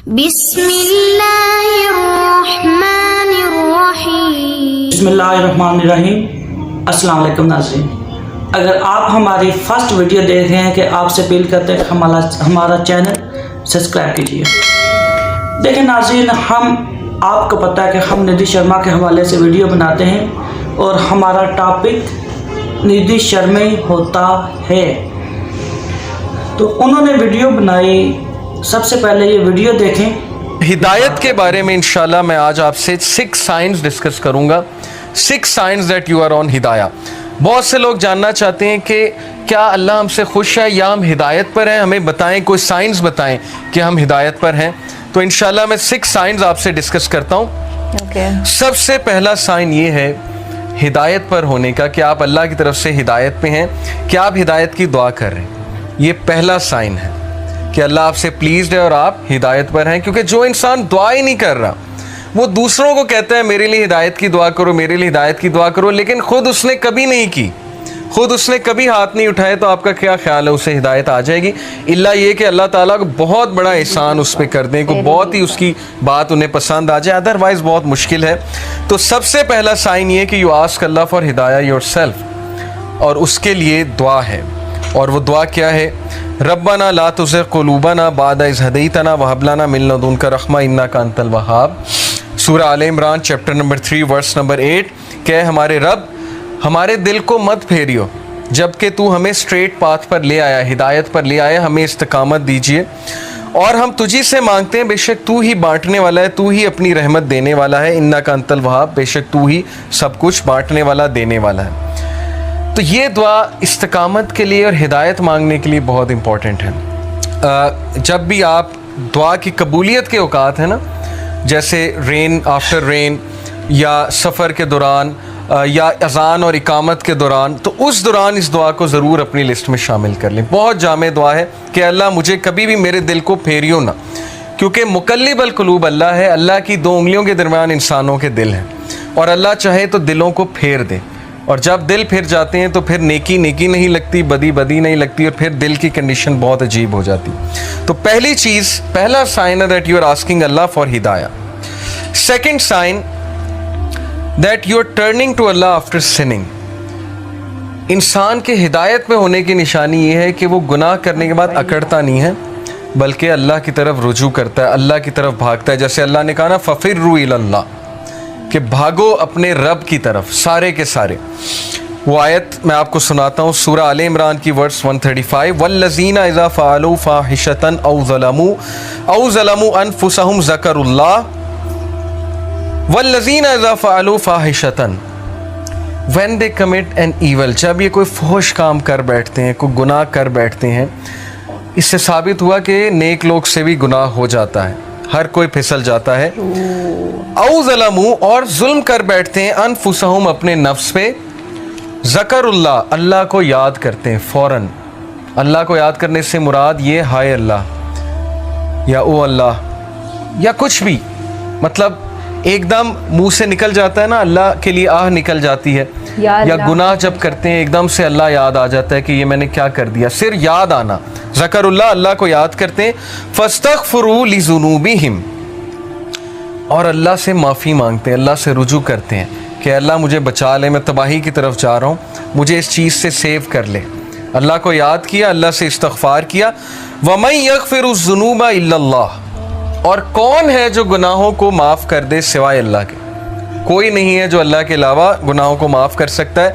बिस्मिल्लाहिर्रहमानिर्रहीम। अस्सलाम वालेकुम नाज़रीन, अगर आप हमारी फर्स्ट वीडियो देख रहे हैं कि आपसे अपील करते हैं हमारा चैनल सब्सक्राइब कीजिए। देखें नाज़रीन, हम आपको पता है कि हम निधि शर्मा के हवाले से वीडियो बनाते हैं और हमारा टॉपिक निधि शर्मा ही होता है। तो उन्होंने वीडियो बनाई, सबसे पहले ये वीडियो देखें। हिदायत के बारे में इंशाल्लाह मैं आज आपसे 6 साइंस डिस्कस करूंगा। 6 signs that you are on हिदाया। बहुत से लोग जानना चाहते हैं कि क्या अल्लाह हमसे खुश है या हम हिदायत पर हैं, हमें बताएं, कोई साइंस बताएं कि हम हिदायत पर हैं। तो इंशाल्लाह मैं 6 साइंस आपसे डिस्कस करता हूँ। सबसे पहला साइन ये है हिदायत पर होने का कि आप अल्लाह की तरफ से हिदायत पे हैं, कि आप हिदायत की दुआ कर रहे हैं। ये पहला साइन है कि अल्लाह आपसे प्लीज्ड है और आप हिदायत पर हैं। क्योंकि जो इंसान दुआ ही नहीं कर रहा, वो दूसरों को कहता है मेरे लिए हिदायत की दुआ करो, मेरे लिए हिदायत की दुआ करो, लेकिन खुद उसने कभी नहीं की, खुद उसने कभी हाथ नहीं उठाए, तो आपका क्या ख्याल है उसे हिदायत आ जाएगी? इल्ला ये कि अल्लाह ताला को बहुत बड़ा एहसान उस पर कर दें, को बहुत ही उसकी बात उन्हें पसंद आ जाए, अदरवाइज बहुत मुश्किल है। तो सबसे पहला साइन ये कि यू आस्क अल्लाह फॉर हिदाया योरसेल्फ, और उसके लिए दुआ है। और वो दुआ क्या है? रब्बना ला तुज़िग़ क़ुलूबना बाद इज़ हदैतना वहब लना मिन लदुनका रहमा इन्नका अंतल वहाब। सूरह आले इमरान चैप्टर नंबर 3 वर्स नंबर 8। कह हमारे रब, हमारे दिल को मत फेरियो जबकि तू हमें स्ट्रेट पाथ पर ले आया, हिदायत पर ले आया, हमें इस्तकामत दीजिए। और हम तुझी से मांगते हैं, बेशक तू ही बांटने वाला है, तू ही अपनी रहमत देने वाला है। इन्नका अंतल वहाब, बेशक तू ही सब कुछ बांटने वाला, देने वाला है। तो ये दुआ इस्तकामत के लिए और हिदायत मांगने के लिए बहुत इम्पॉर्टेंट है। जब भी आप दुआ की कबूलियत के औकात है ना, जैसे रेन आफ्टर रेन, या सफ़र के दौरान, या अज़ान और इकामत के दौरान, तो उस दौरान इस दुआ को ज़रूर अपनी लिस्ट में शामिल कर लें। बहुत जामे दुआ है कि अल्लाह मुझे कभी भी मेरे दिल को फेरियो ना, क्योंकि मुकल्लिबल कुलूब अल्लाह है। अल्लाह की 2 उंगलियों के दरमियान इंसानों के दिल हैं, और अल्लाह चाहे तो दिलों को फेर दे। और जब दिल फिर जाते हैं तो फिर नेकी नेकी नहीं लगती, बदी बदी नहीं लगती, और फिर दिल की कंडीशन बहुत अजीब हो जाती। तो पहली चीज़, पहला साइन है that you are asking Allah for हिदाया। Second sign that you are turning to Allah after sinning. इंसान के हिदायत में होने की निशानी ये है कि वो गुनाह करने के बाद अकड़ता नहीं है, बल्कि अल्लाह की तरफ रुजू करता है, अल्लाह की तरफ भागता है। जैसे अल्लाह ने कहा ना, फ़फ़िर्रू इलल्लाह, कि भागो अपने रब की तरफ सारे के सारे। वो आयत मैं आपको सुनाता हूँ, सूरह आले इमरान की वर्स 135। वल्लज़ीना इज़ा फ़अलू फ़ाहिशतन औ ज़लमू अनफुसहुम ज़करुल्लाह वल्लज़ीना इज़ा फ़अलू फ़ाहिशतन, when they commit an evil, जब ये कोई फहश काम कर बैठते हैं, कोई गुनाह कर बैठते हैं। इससे साबित हुआ कि नेक लोग से भी गुनाह हो जाता है, हर कोई फिसल जाता है। औ ज़लमू, और जुल्म कर बैठते हैं, अनफुसहुम, अपने नफ्स पे, ज़करुल्लाह, अल्लाह को याद करते हैं फ़ौरन। अल्लाह को याद करने से मुराद ये हाय अल्लाह, या ओ अल्लाह, या कुछ भी, मतलब एकदम मुंह से निकल जाता है ना, अल्लाह के लिए आह निकल जाती है। या गुनाह जब करते हैं एकदम से अल्लाह याद आ जाता है कि ये मैंने क्या कर दिया, सिर याद आना, ज़करुल्लाह, अल्लाह को याद करते हैं। फ़स्तग़फ़िरू लिज़ुनूबिहिम, और अल्लाह से माफ़ी मांगते हैं, अल्लाह से रुजू करते हैं कि अल्लाह मुझे बचा ले, मैं तबाही की तरफ जा रहा हूँ, मुझे इस चीज़ से सेव कर ले। अल्लाह को याद किया, अल्लाह से इस्तग़फ़ार किया। वमन यग़फ़िरुज़्ज़ुनूबा इल्लल्लाह, और कौन है जो गुनाहों को माफ़ कर दे सिवाय अल्लाह के? कोई नहीं है जो अल्लाह के अलावा गुनाहों को माफ़ कर सकता है।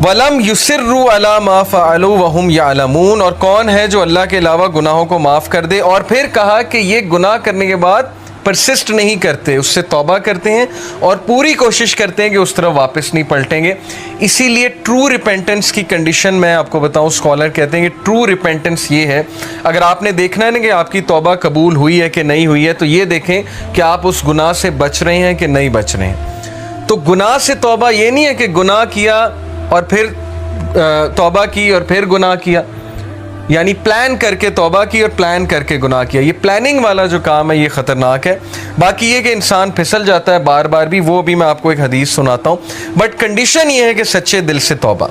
वलम युसिर्रू अला मा फ़अलू वहुम यअलमून, और कौन है जो अल्लाह के अलावा गुनाहों को माफ़ कर दे, और फिर कहा कि ये गुनाह करने के बाद परसिस्ट नहीं करते, उससे तौबा करते हैं और पूरी कोशिश करते हैं कि उस तरफ वापस नहीं पलटेंगे। इसीलिए ट्रू रिपेंटेंस की कंडीशन मैं आपको बताऊं, स्कॉलर कहते हैं कि ट्रू रिपेंटेंस ये है, अगर आपने देखना है ना कि आपकी तौबा कबूल हुई है कि नहीं हुई है, तो ये देखें कि आप उस गुनाह से बच रहे हैं कि नहीं बच रहे हैं। तो गुनाह से तौबा ये नहीं है कि गुनाह किया और फिर तौबा की और फिर गुनाह किया, यानी प्लान करके तौबा की और प्लान करके गुनाह किया। ये प्लानिंग वाला जो काम है ये ख़तरनाक है। बाकी ये कि इंसान फिसल जाता है बार बार भी, वो भी मैं आपको एक हदीस सुनाता हूँ, बट कंडीशन ये है कि सच्चे दिल से तौबा।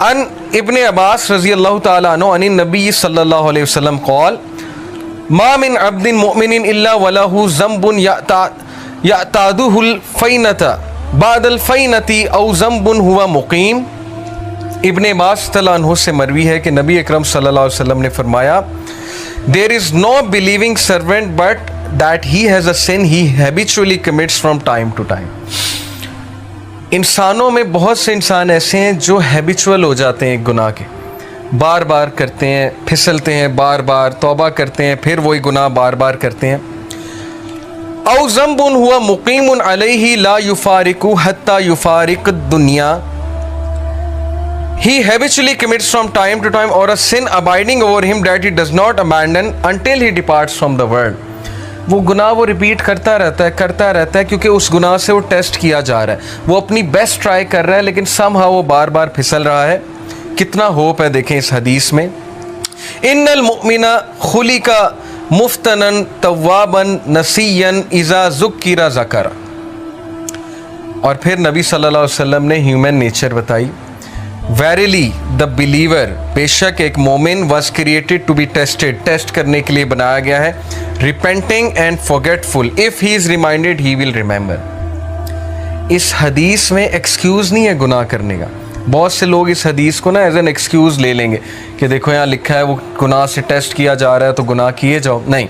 अन इब्ने अब्बास रज़ी अल्लाह ताला अन्हु अन नबी सल्लल्लाहु अलैहि वसल्लम क़ाल, मा मिन अब्दिन मुमिनिन इल्ला वलहु ज़म्बुन यअतादुहुल फ़ैनता बादल फ़ैनती औ ज़म्बुन हुवा मुक़ीम। इब्ने अब्बास तआला अन्हु से मरवी है कि नबी अकरम सल्लल्लाहु अलैहि वसल्लम ने फरमाया, there is no believing servant but that he has a sin he habitually commits from time to time. इंसानों में बहुत से इंसान ऐसे हैं जो हैबिचुअल हो जाते हैं एक गुनाह के, बार बार करते हैं, फिसलते हैं, बार बार तौबा करते हैं, फिर वही गुनाह बार बार करते हैं। औ ज़म्बुन हुआ मुक़ीमुन अलैहि ला युफ़ारिकु हत्ता युफ़ारिक दुनिया। He habitually commits from time to time, or a sin abiding over him that he does not abandon until he departs from the world. वो गुनाह वो रिपीट करता रहता है क्योंकि उस गुनाह से वो टेस्ट किया जा रहा है, वो अपनी बेस्ट ट्राई कर रहा है, लेकिन समहाउ वो बार बार फिसल रहा है। कितना होप है देखें इस हदीस में। इन्नल मुमिना खुलिका मुफ्तनन तव्वाबन नसीयन इज़ा ज़ुक्किरा ज़करा। और फिर नबी सल्लल्लाहु अलैहि वसल्लम ने ह्यूमन नेचर बताई। वेरिली द बिलीवर, बेशक एक मोमिन was created to be tested, test करने के लिए बनाया गया है। Repenting and forgetful, if he is reminded he will remember. इस हदीस में एक्सक्यूज़ नहीं है गुनाह करने का। बहुत से लोग इस हदीस को ना एज एन एक्सक्यूज़ ले लेंगे कि देखो यहाँ लिखा है वो गुनाह से टेस्ट किया जा रहा है तो गुनाह किए जाओ। नहीं,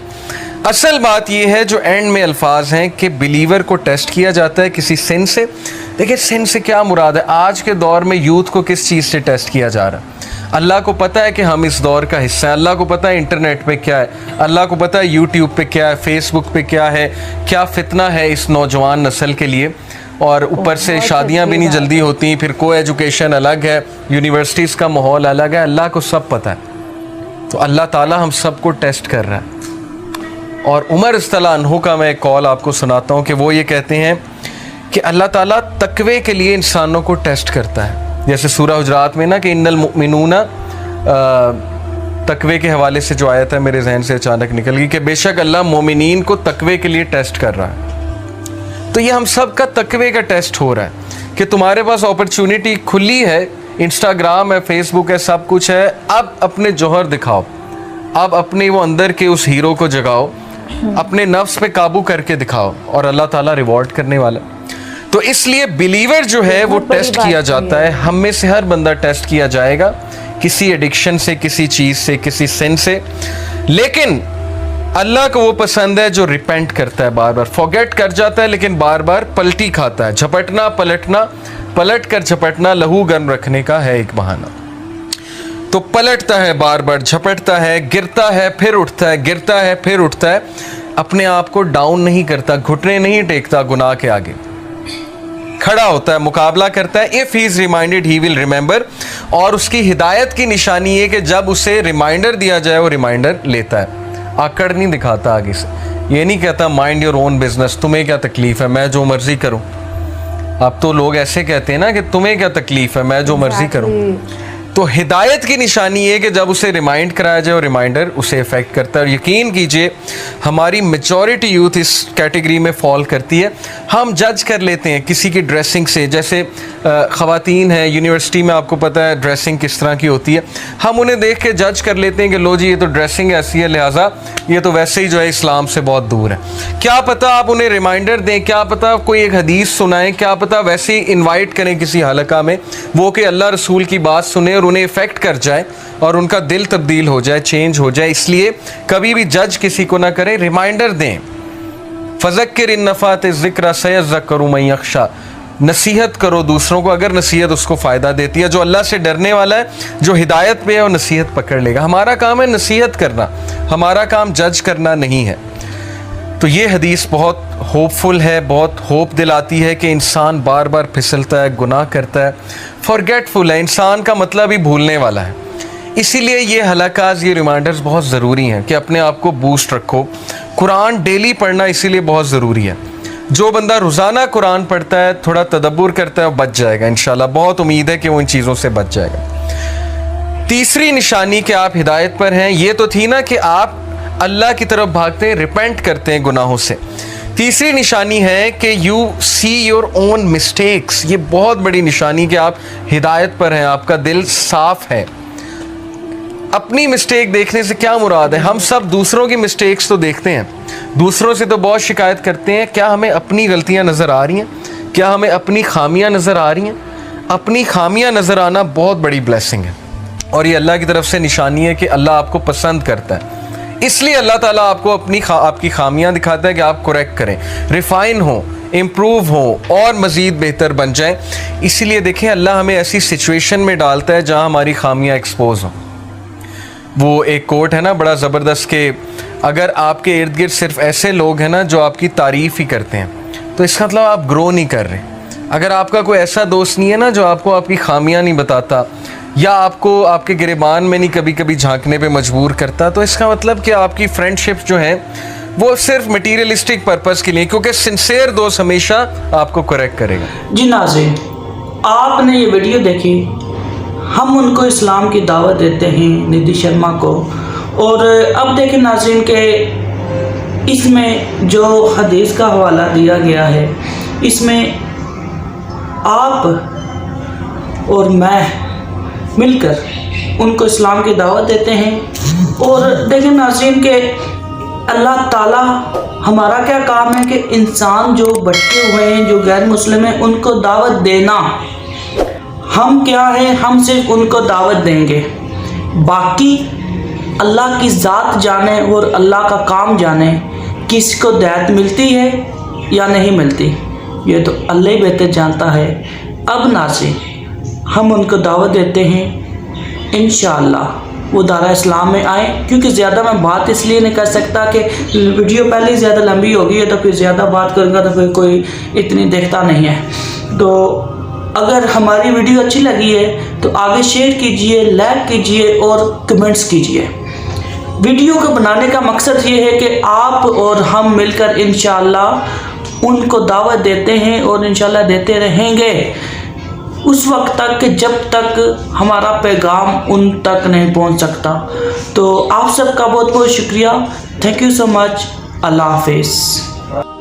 असल बात ये है जो एंड में अल्फाज हैं कि बिलीवर को टेस्ट किया जाता है किसी सिन से। देखिए सिन से क्या मुराद है। आज के दौर में यूथ को किस चीज़ से टेस्ट किया जा रहा है? अल्लाह को पता है कि हम इस दौर का हिस्सा हैं, अल्लाह को पता है इंटरनेट पे क्या है, अल्लाह को पता है यूट्यूब पे क्या है, फेसबुक पे क्या है, क्या फितना है इस नौजवान नस्ल के लिए। और ऊपर से शादियां भी नहीं जल्दी होती, फिर को एजुकेशन अलग है, यूनिवर्सिटीज़ का माहौल अलग है। अल्लाह को सब पता है, तो अल्लाह ताला हम सबको टेस्ट कर रहा है। और उमर रज़ियल्लाहु अन्हु का मैं एक कॉल आपको सुनाता हूँ कि वो ये कहते हैं कि अल्लाह ताला तकवे के लिए इंसानों को टेस्ट करता है। जैसे सूरह हुजरात में ना कि इन्नल मुमिनूना, तकवे के हवाले से जो आयत है मेरे जहन से अचानक निकल गई कि बेशक अल्लाह मोमिनीन को तकवे के लिए टेस्ट कर रहा है। तो ये हम सब का तकवे का टेस्ट हो रहा है कि तुम्हारे पास अपॉर्चुनिटी खुली है, इंस्टाग्राम है, फेसबुक है, सब कुछ है। अब अपने जौहर दिखाओ, अब अपने वो अंदर के उस हीरो को जगाओ, अपने नफ्स पे काबू करके दिखाओ और अल्लाह ताला रिवॉर्ड करने वाला। तो इसलिए बिलीवर जो है वो टेस्ट किया जाता है। हम में से हर बंदा टेस्ट किया जाएगा किसी एडिक्शन से, किसी चीज़ से, किसी सिन से। लेकिन अल्लाह को वो पसंद है जो रिपेंट करता है, बार बार फॉरगेट कर जाता है लेकिन बार बार पलटी खाता है। झपटना पलटना, पलट कर झपटना लहू गर्म रखने का है एक बहाना। तो पलटता है, बार बार झपटता है, गिरता है फिर उठता है, गिरता है फिर उठता है। अपने आप को डाउन नहीं करता, घुटने नहीं टेकता गुनाह के आगे, खड़ा होता है, मुकाबला करता है। If he is reminded he will remember. और उसकी हिदायत की निशानी है कि जब उसे रिमाइंडर दिया जाए वो रिमाइंडर लेता है, आकड़ नहीं दिखाता आगे से। ये नहीं कहता माइंड योर ओन बिजनेस, तुम्हें क्या तकलीफ है, मैं जो मर्जी करूं। अब तो लोग ऐसे कहते हैं ना कि तुम्हें क्या तकलीफ है, मैं जो मर्जी करूं। तो हिदायत की निशानी है कि जब उसे रिमाइंड कराया जाए और रिमाइंडर उसे इफ़ेक्ट करता है। और यकीन कीजिए हमारी मेजॉरिटी यूथ इस कैटेगरी में फॉल करती है। हम जज कर लेते हैं किसी की ड्रेसिंग से। जैसे ख़वातीन हैं यूनिवर्सिटी में, आपको पता है ड्रेसिंग किस तरह की होती है। हम उन्हें देख के जज कर लेते हैं कि लो जी ये तो ड्रेसिंग ऐसी है, लिहाजा ये तो वैसे ही जो है इस्लाम से बहुत दूर है। क्या पता आप उन्हें रिमाइंडर दें, क्या पता कोई एक हदीस सुनाएं, क्या पता वैसे ही इन्वाइट करें किसी हलका में, वो कि अल्लाह रसूल की बात सुने और उन्हें इफ़ेक्ट कर जाए और उनका दिल तब्दील हो जाए, चेंज हो जाए। इसलिए कभी भी जज किसी को ना करें, रिमाइंडर दें। फ़ज़क्किर इन नफ़ात ज़िक्रा सयज़्ज़क्करु मन यख़शा, नसीहत करो दूसरों को अगर नसीहत उसको फ़ायदा देती है। जो अल्लाह से डरने वाला है, जो हिदायत पे है, वो नसीहत पकड़ लेगा। हमारा काम है नसीहत करना, हमारा काम जज करना नहीं है। तो ये हदीस बहुत होपफुल है, बहुत होप दिलाती है कि इंसान बार बार फिसलता है, गुनाह करता है, फॉरगेटफुल है। इंसान का मतलब ही भूलने वाला है। इसीलिए ये हलाकात, ये रिमाइंडर्स बहुत ज़रूरी हैं कि अपने आप को बूस्ट रखो। कुरान डेली पढ़ना इसीलिए बहुत ज़रूरी है। जो बंदा रोज़ाना कुरान पढ़ता है, थोड़ा तदब्बुर करता है, वो बच जाएगा इंशाल्लाह। बहुत उम्मीद है कि वो इन चीज़ों से बच जाएगा। तीसरी निशानी कि आप हिदायत पर हैं, ये तो थी ना कि आप अल्लाह की तरफ भागते हैं, रिपेंट करते हैं गुनाहों से। तीसरी निशानी है कि you see your own mistakes. ये बहुत बड़ी निशानी कि आप हिदायत पर हैं, आपका दिल साफ है। अपनी मिस्टेक देखने से क्या मुराद है? हम सब दूसरों की मिस्टेक्स तो देखते हैं, दूसरों से तो बहुत शिकायत करते हैं। क्या हमें अपनी गलतियां नज़र आ रही हैं? क्या हमें अपनी खामियां नज़र आ रही हैं? अपनी खामियां नज़र आना बहुत बड़ी ब्लेसिंग है और ये अल्लाह की तरफ से निशानी है कि अल्लाह आपको पसंद करता है। इसलिए अल्लाह ताला आपको आपकी खामियां दिखाता है कि आप करेक्ट करें, रिफ़ाइन हो, इम्प्रूव हो और मज़ीद बेहतर बन जाएं। इसीलिए देखें, अल्लाह हमें ऐसी सिचुएशन में डालता है जहाँ हमारी खामियां एक्सपोज हों। वो एक कोट है ना बड़ा ज़बरदस्त कि अगर आपके इर्द गिर्द सिर्फ ऐसे लोग हैं ना जो आपकी तारीफ़ ही करते हैं, तो इसका मतलब आप ग्रो नहीं कर रहे। अगर आपका कोई ऐसा दोस्त नहीं है ना जो आपको आपकी खामियां नहीं बताता या आपको आपके गिरेबान में नहीं कभी कभी झांकने पे मजबूर करता, तो इसका मतलब कि आपकी फ्रेंडशिप जो है वो सिर्फ मटीरियलिस्टिक पर्पस के लिए, क्योंकि सिंसियर दोस्त हमेशा आपको करेक्ट करेगा। जी नाज़रीन, आपने ये वीडियो देखी, हम उनको इस्लाम की दावत देते हैं, निधि शर्मा को। और अब देखें नाज़रीन के इसमें जो हदीस का हवाला दिया गया है, इसमें आप और मैं मिलकर उनको इस्लाम की दावत देते हैं। और देखें नाज़रीन के अल्लाह ताला, हमारा क्या काम है कि इंसान जो भटके हुए हैं, जो गैर मुस्लिम हैं, उनको दावत देना। हम क्या है, हम सिर्फ उनको दावत देंगे, बाकी अल्लाह की ज़ात जाने और अल्लाह का काम जाने किसको हिदायत मिलती है या नहीं मिलती, ये तो अल्लाह ही बेहतर जानता है। अब नाज़रीन, हम उनको दावत देते हैं इंशाअल्लाह वो दारा इस्लाम में आए, क्योंकि ज़्यादा मैं बात इसलिए नहीं कर सकता कि वीडियो पहले ही ज़्यादा लंबी हो गई है, तो फिर ज़्यादा बात करूँगा तो फिर कोई इतनी देखता नहीं है। तो अगर हमारी वीडियो अच्छी लगी है तो आगे शेयर कीजिए, लाइक कीजिए और कमेंट्स कीजिए। वीडियो को बनाने का मकसद ये है कि आप और हम मिलकर इंशाअल्लाह उनको दावत देते हैं और इंशाअल्लाह देते रहेंगे उस वक्त तक कि जब तक हमारा पैगाम उन तक नहीं पहुंच सकता। तो आप सबका बहुत बहुत शुक्रिया। Thank you so much. अल्लाह हाफिज़।